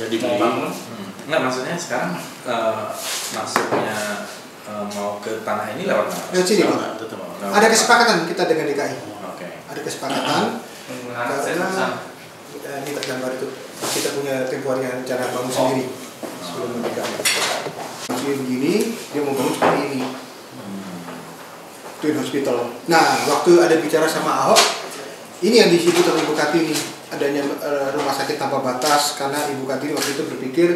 dibeli. Enggak, maksudnya sekarang masuknya mau ke tanah ini lewat mana? Lewat sini, Pak. Ada kesepakatan kita dengan DKI. Oke. Ada kesepakatan karena ini tak gambar itu kita punya tempohari rencana bangun sendiri sebelum DKI. Masih begini, dia mau bangun seperti ini. Twin Hospital. Nah, waktu ada bicara sama Ahok, ini yang disebut oleh Ibu Kartini, adanya rumah sakit tanpa batas, karena Ibu Kartini waktu itu berpikir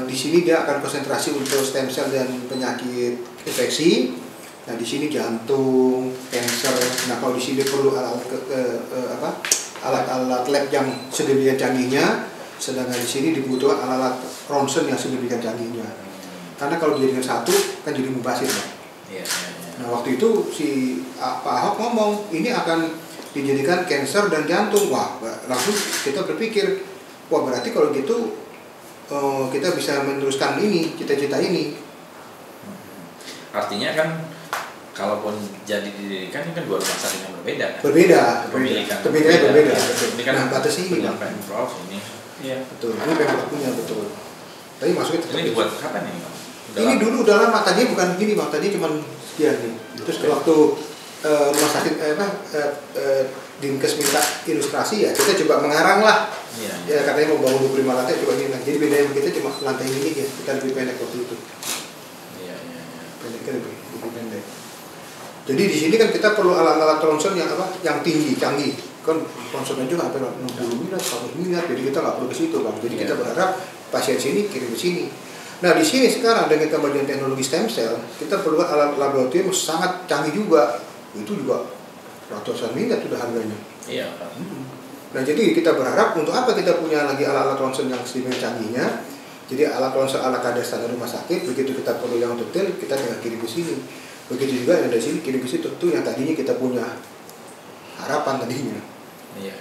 di sini dia akan konsentrasi untuk stem cell dan penyakit infeksi. Nah, di sini jantung, kanker. Nah, kalau di sini perlu alat-alat lab yang sedemikian canggihnya, sedangkan di sini dibutuhkan alat-alat ronsen yang sedemikian canggihnya. Karena kalau dijadikan satu kan jadi mubazir, Pak. Nah, waktu itu si Pak Ahok ngomong ini akan dijadikan kanker dan jantung. Wah, langsung kita berpikir, wah berarti kalau gitu kita bisa meneruskan ini, cita-cita ini. Artinya kan kalaupun jadi didirikan ini kan dua rumah sakit yang berbeda kan? Berbeda. Kepemilikan berbeda. Ini kan nah, batas ini punya Pemprov ini. Iya. Betul, ini Pemprov punya, betul. Tapi masuknya tetap ini dibuat kapan ini, Pak? Ini dulu udah lama, tadinya bukan gini, Bang. Tadi cuma sekian nih. Terus waktu rumah sakit Dinkes minta ilustrasi ya, kita coba mengarang lah. Ya katanya mau bangun 25 lantai, coba ini. Jadi bedanya kita cuma lantai ini ya, kita lebih pendek waktu itu. Pendeknya lebih pendek. Jadi di sini kan kita perlu alat-alat ronsen yang yang tinggi, canggih. Kan ronsennya juga hampir 60 miliar, 100 miliar. Jadi kita nggak perlu ke situ, Bang. Jadi kita berharap pasien sini kirim ke sini. Nah di sini sekarang dengan kemajuan teknologi stem cell, kita perlu alat laboratorium sangat canggih juga. Itu juga ratusan miliar sudah harganya. Iya. Nah jadi kita berharap untuk apa kita punya lagi alat-alat ronsen yang sedemikian canggihnya. Jadi alat ronsen ala kadar standar rumah sakit, begitu kita perlu yang detail, kita tinggal kirim ke sini. Begitu juga yang dari sini kirim ke situ, itu yang tadinya kita punya harapan tadinya. Iya.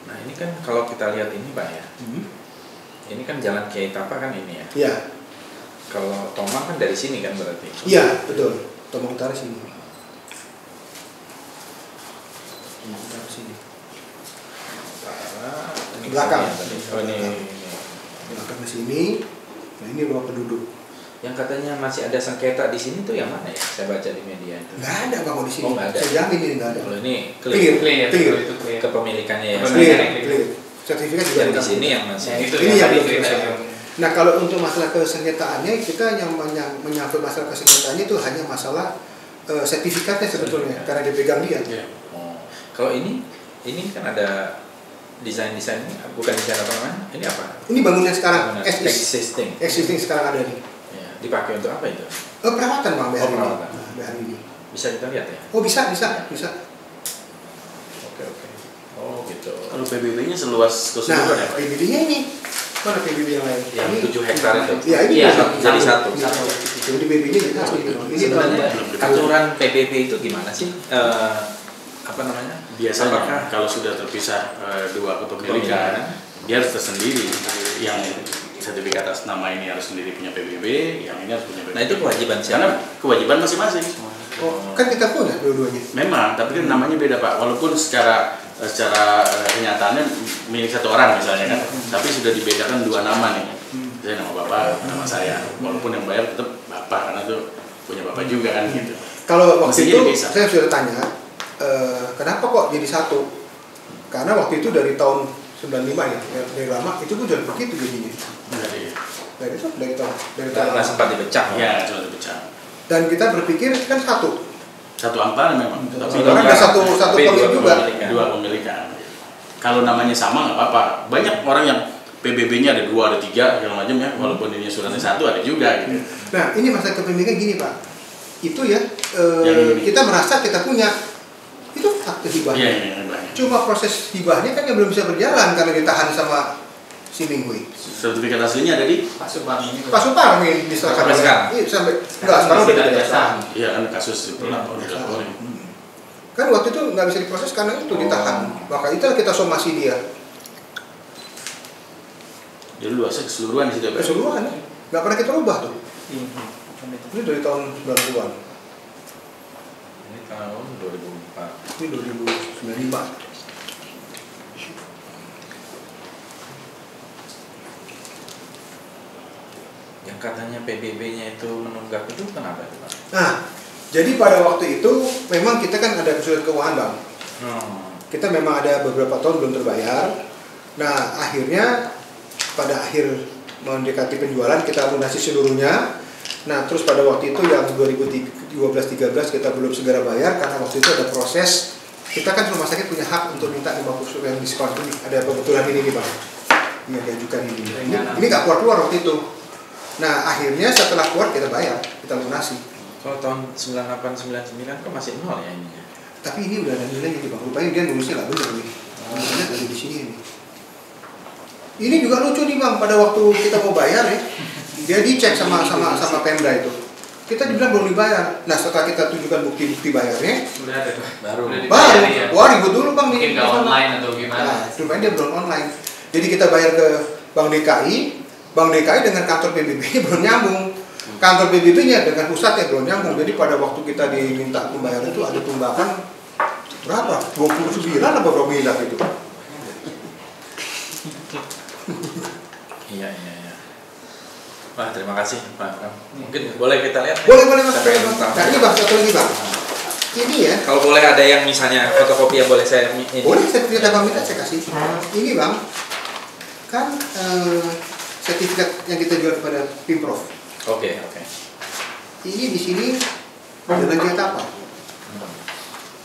Nah ini kan kalau kita lihat ini, Pak ya. Ini kan jalan Kiai Tapa kan ini ya. Iya. Kalau Tomang kan dari sini kan berarti. Iya betul. Tomang Utara sini. Tomang Utara sini. Utara. Ini Belakang. Oh ini. Belakang ke sini. Nah ini ruang penduduk. Yang katanya masih ada sengketa di sini tuh yang mana ya? Saya baca di media itu. Nggak ada Bang di sini. Oh, nggak ada. Saya jamin ini nggak ada. Kalau ini Clear. Kepemilikannya ya. Clear. Sertifikat juga yang di sini yang masih. Itu ini yang belum cerita. Nah kalau untuk masalah kesengketaannya, kita yang menyangkut masalah kesengketaannya itu hanya masalah sertifikatnya sebetulnya, karena dipegang dia. Oh. Kalau ini kan ada desain bukan desain apa namanya? Ini apa? Ini bangunan sekarang existing sekarang ada nih. Ya, dipakai untuk apa itu? Perawatan Bang, perawatan. hari ini. Bisa kita lihat ya? Oh bisa. Oke. Oh gitu. Kalau PBB-nya seluas keseluruhan ya, Pak? PBB-nya ini. Mana PBB yang lain? Yang 7 hektar itu. Iya, ini jadi satu. Jadi PBB-nya jadi satu. Ini sebenarnya aturan PBB itu gimana sih? Apa namanya? Biasanya apakah kalau sudah terpisah dua kepemilikan, dia harus tersendiri. Yang sertifikat atas nama ini harus sendiri punya PBB, yang ini harus punya PBB. Nah itu kewajiban siapa? Karena kewajiban masing-masing. Oh, kan kita punya dua-duanya. Memang, tapi kan namanya beda Pak. Walaupun secara kenyataannya milik satu orang misalnya kan, tapi sudah dibedakan dua nama nih. Saya nama bapak, nama saya. Walaupun yang bayar tetap bapak, karena itu punya bapak juga kan gitu. Kalau waktu Mestinya itu bisa. saya sudah tanya, kenapa kok jadi satu? Karena waktu itu dari tahun 95 ya, dari lama itu pun sudah begitu jadinya. Dari tahun nggak sempat dipecah. Ya, cuma dipecah. Dan kita berpikir kan satu Amparan memang. Tapi orang ada satu pemilik juga. Dua pemilikan. Kalau namanya sama nggak apa-apa. Banyak orang yang PBB-nya ada 2, ada 3 segala macam ya. Walaupun ini suratnya 1 ada juga gitu. Nah ini masalah kepemilikan gini Pak. Itu ya kita merasa kita punya itu akte hibahnya. Iya. Cuma proses hibahnya kan yang belum bisa berjalan karena ditahan sama si Minghui. Sertifikat aslinya ada di Pak Suparmi itu. Pak Suparmi diserahkan sampai sekarang. Iya sampai enggak sekarang udah tidak sah. Iya kan kasus dilaporin. Kan waktu itu nggak bisa diproses karena itu ditahan. Maka itulah kita somasi dia. Jadi luasnya keseluruhan di situ ya, Pak? Keseluruhan ya. Nggak pernah kita rubah tuh. Ini dari tahun 90-an. Ini tahun 2004. Ini 2095. Yang katanya PBB-nya itu menunggak itu kenapa itu Pak? Nah, jadi pada waktu itu memang kita kan ada kesulitan keuangan Bang. Kita memang ada beberapa tahun belum terbayar. Nah, akhirnya pada akhir mendekati penjualan kita lunasi seluruhnya. Nah, terus pada waktu itu yang 2012-13 kita belum segera bayar karena waktu itu ada proses. Kita kan rumah sakit punya hak untuk minta 50% yang diskon. Ada kebetulan ini nih Bang. Ini diajukan ini. Ini nggak keluar waktu itu. Nah, akhirnya setelah keluar kita bayar, kita lunasi. Kalau tahun 98-99 kok masih nol ya ininya? Tapi ini udah ada nilainya nih Bang. Rupanya dia nulisnya nggak benar nih. Nulisnya ada di sini nih. Ini juga lucu nih Bang, pada waktu kita mau bayar ya, dia dicek sama Pemda itu. Kita dibilang belum dibayar. Nah, setelah kita tunjukkan bukti-bukti bayarnya, udah ada tuh. Baru. Ya. Wah ribut dulu Bang mungkin nih. nggak online atau gimana? Nah, rupanya dia belum online. Jadi kita bayar ke Bank DKI, Bank DKI dengan kantor PBB belum nyambung. Kantor PBB-nya dengan pusatnya belum nyambung. Jadi pada waktu kita diminta pembayaran itu ada tunggakan berapa? 29 apa berapa miliar itu? Iya. Wah, terima kasih Pak. Mungkin boleh kita lihat. Boleh Mas. Sampai Nah, ini Bang, satu lagi Bang. Ini ya. Kalau boleh ada yang misalnya fotokopi yang boleh saya ini. Boleh, sertifikat Bang minta saya kasih. Ini Bang, kan sertifikat yang kita jual kepada Pimprov. Oke. Ini di sini jalan jahit apa?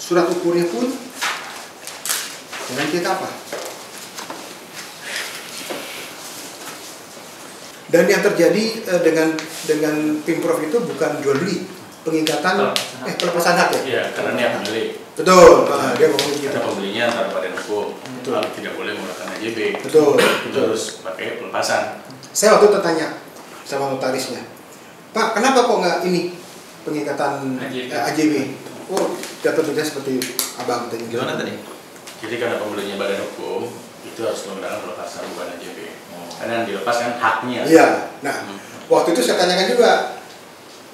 Surat ukurnya pun jalan jahit apa? Dan yang terjadi dengan Pimprov itu bukan jual beli, pengikatan pelepasan hak ya? Iya, karena dia pemilik. Betul. Dia ngomong gitu. Kita pembelinya antara badan hukum, lalu tidak boleh menggunakan AJB. Betul. Itu harus pakai pelepasan. Saya waktu itu tanya sama notarisnya, Pak, kenapa kok nggak ini pengikatan AJB? Oh, jatuhnya seperti abang tadi. Gimana tadi? Jadi karena pembelinya badan hukum itu harus menggunakan pelepasan bukan AJB. Karena yang dilepas kan haknya. Iya. Nah, waktu itu saya tanyakan juga,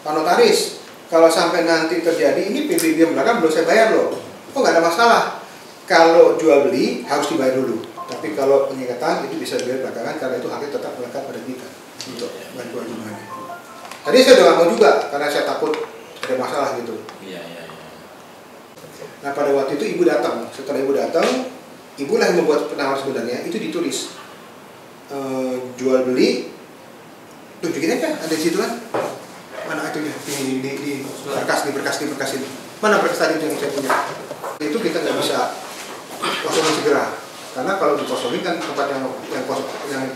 Pak Notaris, kalau sampai nanti terjadi ini PBB yang belakang belum saya bayar loh. Oh, nggak ada masalah. Kalau jual beli harus dibayar dulu. Tapi kalau pengikatan itu bisa dibayar belakangan karena itu haknya tetap melekat pada kita untuk bantuan jumlahnya. Tadi saya udah nggak mau juga karena saya takut ada masalah gitu. Iya. Nah, pada waktu itu ibu datang. Setelah ibu datang, ibu lah yang membuat penawaran sebenarnya itu ditulis. Jual beli, tunjukin aja ada di situ kan? Mana itu di berkas ini. Mana berkas tadi itu yang saya punya? Itu kita nggak bisa kosongin segera, karena kalau dikosongin kan tempat yang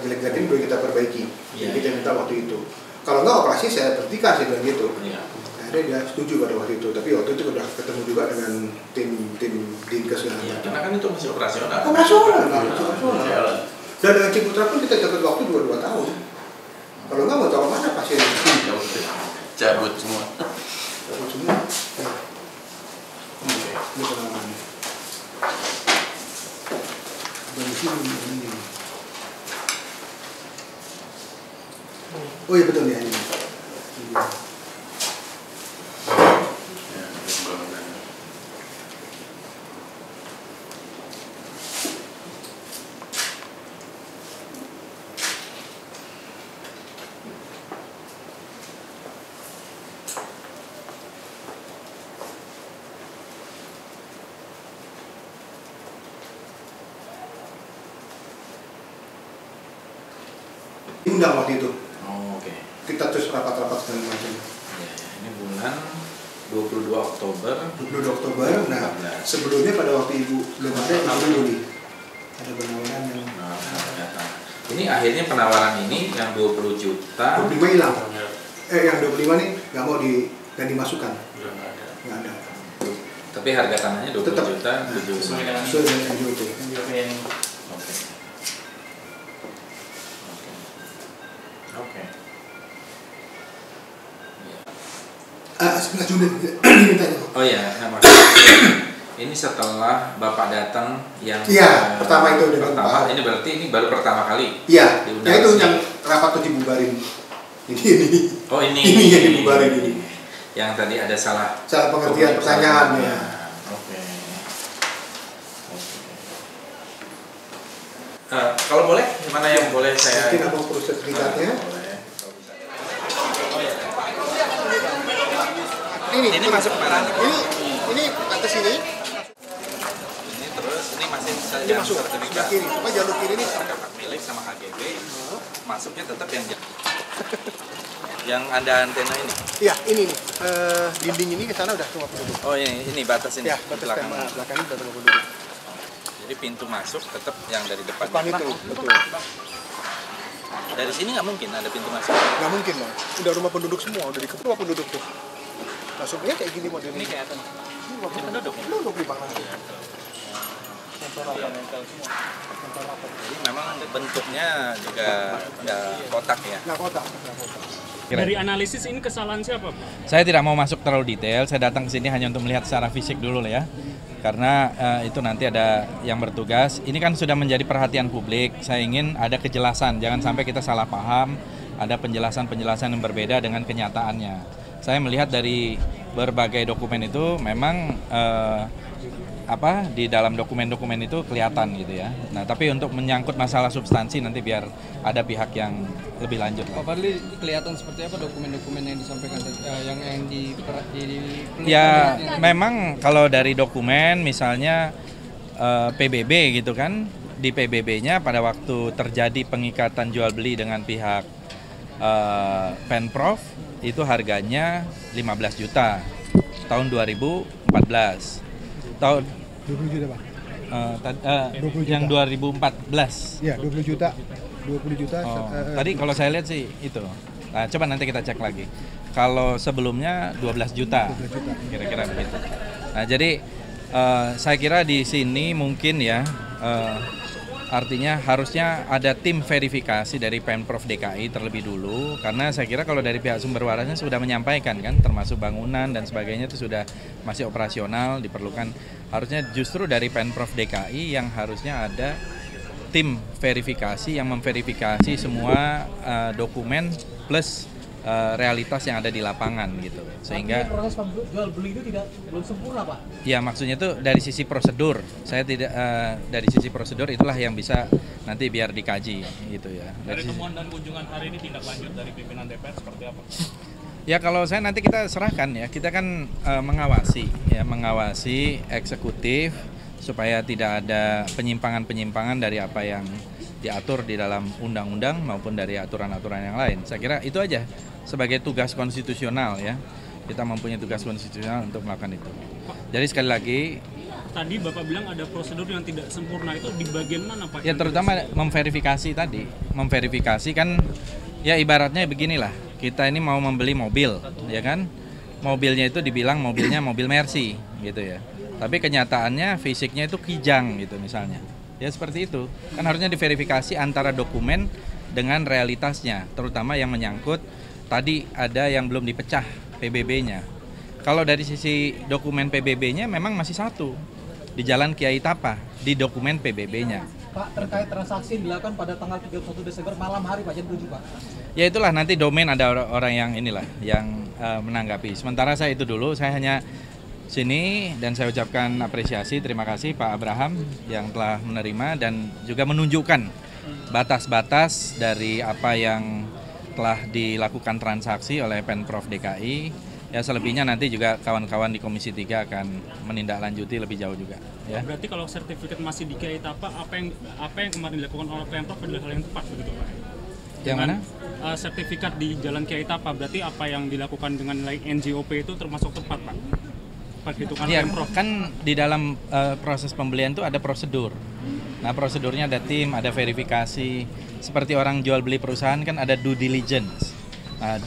jelek-jelek ini boleh kita perbaiki. Jadi kita minta waktu itu. Kalau nggak operasi saya berhentikan, saya bilang gitu. Akhirnya dia setuju pada waktu itu. Tapi waktu itu udah ketemu juga dengan tim Dinkes yang. Iya, karena kan itu masih operasional. Operasional. Dan dengan Ciputra pun kita dapat waktu 2 tahun. Kalau nggak mau taruh mana pasien? Cabut semua. Cabut semua. Ini pengalamannya. Dan di sini ini. Oh iya betul ya ini. Diundang waktu itu. Oke. Kita terus rapat-rapat segala macam. Ya, ini bulan 22 Oktober. 22 Oktober. Nah, sebelumnya pada waktu ibu belum ada, ibu dulu ada penawaran yang. Ini akhirnya penawaran ini yang 20 juta. 25 hilang. Yang 25 nih nggak mau dimasukkan. Nggak ada. Tapi harga tanahnya 20 Tetap. juta. Sesuai dengan NGO itu. Oke. Sebelah Juni dimintanya. Oh iya, maksudnya ini setelah Bapak datang yang pertama itu dengan pertama, Pak. ini berarti ini baru pertama kali. Iya. Diundang Ya itu sini. yang rapat tuh dibubarin. Ini. Oh ini. Ini yang dibubarin ini. Yang tadi ada salah Pengertian pertanyaan ya. Oke. Kalau boleh, mana yang boleh saya? Mungkin abang perlu sertifikatnya. Boleh. Kalau bisa. Ini masuk kemana? Ini batas ini. Ini terus ini masih Ini masuk sebelah kiri. Apa jalur kiri ini? Hak milik sama HGB. Masuknya tetap yang ada antena ini. Iya, ini nih. Dinding ini ke sana udah rumah penduduk. Oh ini batas ini. Ya, batas belakang. belakang ini udah rumah penduduk. Jadi pintu masuk tetap yang dari depan. Depan itu, betul. Dari sini nggak mungkin ada pintu masuk. Nggak mungkin lah. Udah rumah penduduk semua, udah dikepung rumah penduduk tuh. Masuknya kayak gini modelnya. Ini kayak apa? Ini rumah Ini penduduk. Penduduk di bawah. Jadi memang bentuknya juga nggak kotak ya. Nggak kotak. Dari analisis ini kesalahan siapa, Pak? Saya tidak mau masuk terlalu detail, saya datang ke sini hanya untuk melihat secara fisik dulu lah ya. Karena itu nanti ada yang bertugas. Ini kan sudah menjadi perhatian publik. Saya ingin ada kejelasan, jangan sampai kita salah paham, ada penjelasan-penjelasan yang berbeda dengan kenyataannya. Saya melihat dari berbagai dokumen itu memang di dalam dokumen-dokumen itu kelihatan gitu ya. Nah, tapi untuk menyangkut masalah substansi nanti biar ada pihak yang lebih lanjut. Pak Fadli, kelihatan seperti apa dokumen-dokumen yang disampaikan yang Ya, memang kalau dari dokumen misalnya PBB gitu kan, di PBB-nya pada waktu terjadi pengikatan jual beli dengan pihak Pemprov itu harganya 15 juta tahun 2014. Tahun 20 juta, Pak. 20 yang 2014. Iya, 20 juta. 20 juta. Tadi kalau saya lihat sih itu. Nah, coba nanti kita cek lagi. Kalau sebelumnya 12 juta. Kira-kira begitu. Nah, jadi saya kira di sini mungkin ya artinya harusnya ada tim verifikasi dari Pemprov DKI terlebih dulu, karena saya kira kalau dari pihak sumber warasnya sudah menyampaikan kan, termasuk bangunan dan sebagainya itu sudah masih operasional, diperlukan harusnya justru dari Pemprov DKI yang harusnya ada tim verifikasi yang memverifikasi semua dokumen plus realitas yang ada di lapangan gitu, sehingga proses jual beli itu belum sempurna, Pak. Ya maksudnya itu dari sisi prosedur, saya tidak dari sisi prosedur itulah yang bisa nanti biar dikaji gitu ya. Dari temuan dan kunjungan hari ini tindak lanjut dari pimpinan DPR seperti apa? Ya kalau saya nanti kita serahkan ya, kita kan mengawasi eksekutif supaya tidak ada penyimpangan-penyimpangan dari apa yang diatur di dalam undang-undang maupun dari aturan-aturan yang lain. Saya kira itu aja sebagai tugas konstitusional ya. Kita mempunyai tugas konstitusional untuk melakukan itu. Jadi sekali lagi, tadi Bapak bilang ada prosedur yang tidak sempurna, itu di bagian mana, Pak? ya terutama memverifikasi tadi. Memverifikasi kan ya ibaratnya beginilah. Kita ini mau membeli mobil, ya kan? Mobilnya itu dibilang mobilnya mobil Mercy gitu ya. Tapi kenyataannya fisiknya itu Kijang gitu misalnya. Ya seperti itu. Kan harusnya diverifikasi antara dokumen dengan realitasnya, terutama yang menyangkut tadi ada yang belum dipecah PBB-nya. Kalau dari sisi dokumen PBB-nya memang masih satu di Jalan Kiai Tapa di dokumen PBB-nya. Pak, terkait transaksi yang dilakukan pada tanggal 31 Desember malam hari Pak jam 7, Pak. Ya itulah nanti domain ada orang yang inilah yang menanggapi. Sementara saya itu dulu, saya hanya sini dan saya ucapkan apresiasi, terima kasih Pak Abraham yang telah menerima dan juga menunjukkan batas-batas dari apa yang telah dilakukan transaksi oleh Pemprov DKI. Ya selebihnya nanti juga kawan-kawan di Komisi 3 akan menindaklanjuti lebih jauh juga. Ya. Berarti kalau sertifikat masih di Kiai Tapa, apa yang kemarin dilakukan oleh Pemprov adalah hal yang tepat begitu, Pak? Yang mana? Sertifikat di Jalan Kiai Tapa, berarti apa yang dilakukan dengan NJOP itu termasuk tepat, Pak? Perhitungan Ya, Pemprov. kan di dalam proses pembelian itu ada prosedur. Nah prosedurnya ada tim, ada verifikasi. Seperti orang jual beli perusahaan kan ada due diligence.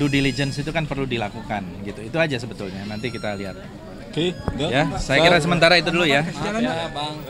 Due diligence itu kan perlu dilakukan gitu. Itu aja sebetulnya. Nanti kita lihat. Oke, ya. Saya kira sementara itu dulu ya. Jalan, Bang.